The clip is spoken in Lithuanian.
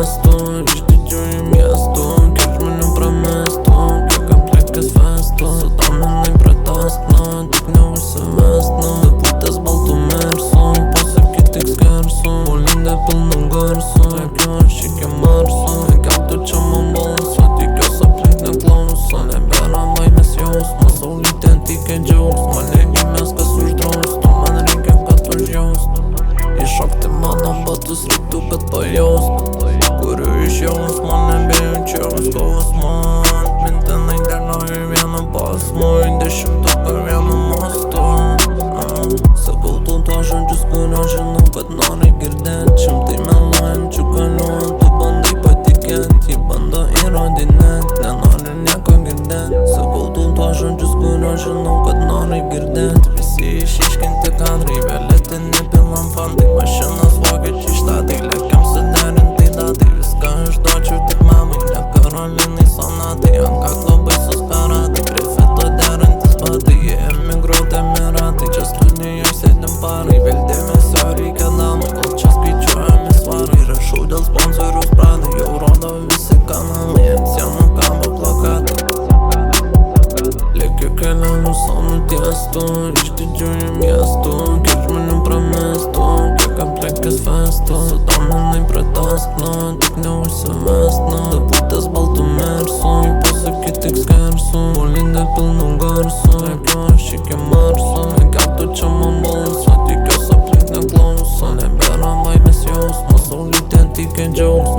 mestu Ishte gjuji mjestu Keq me në premestu Kjo ka plekës festu Sot ta me nej pretastna Tik në usë vestna Dhe putes baltu mersu Po se kitik skersu Po linde pëll në ngërsu E kjo është që ke mërsu E ka të që më mbëllësu Ti kjo sa plek në klausu E bera vaj mes jos Ma solitin ti ke gjus Ma legi mes ka sush drus Tu ma në rike ka të zhjus I shok të madha batës rrit duket pa jost Kur ish jos ma në bejën qërës kohës man Min të nej dernoj vjen në pas moj Ndeshim të për vjen në mosto Se kohtu të ashën që s'kura që nukët nari girdet Qëm ti me lojnë që kaluan të bëndi pa tiket I bënda i radinet Në narin një ka girdet Se kohtu të ashën që s'kura që nukët nari girdet Visi i shishkin të kadri Veletin një pillan fandi Ma shëna svake që shtati Lekam se derin t'i dati Viska është do që t'i mami Një kërallin i sonati Janë ka këto bëj së skarati Krefet o derin t'i zbati Je emigrat e mirati Qas të një joj se t'në pari Velde me sari ka dami Kol qas pi që e me svari Reshu del sponsor u spradi Jo roda visi kanali Jenë s'ja më kam po plakati Leke kella në sonë tjestu Ishte gjuji mjestu Keq me në premestu Kjo ka plekës festu Sot ta me nej pretastna Tik në usë vestna Dhe putes baltu mersu Po se kitik skersu Po linde pëll në ngërsu E kjo është që ke mërsu E ka të që më mbëllësu Ti kjo sa plek në klausu E bera vaj mes jos Ma solitin ti ke gjus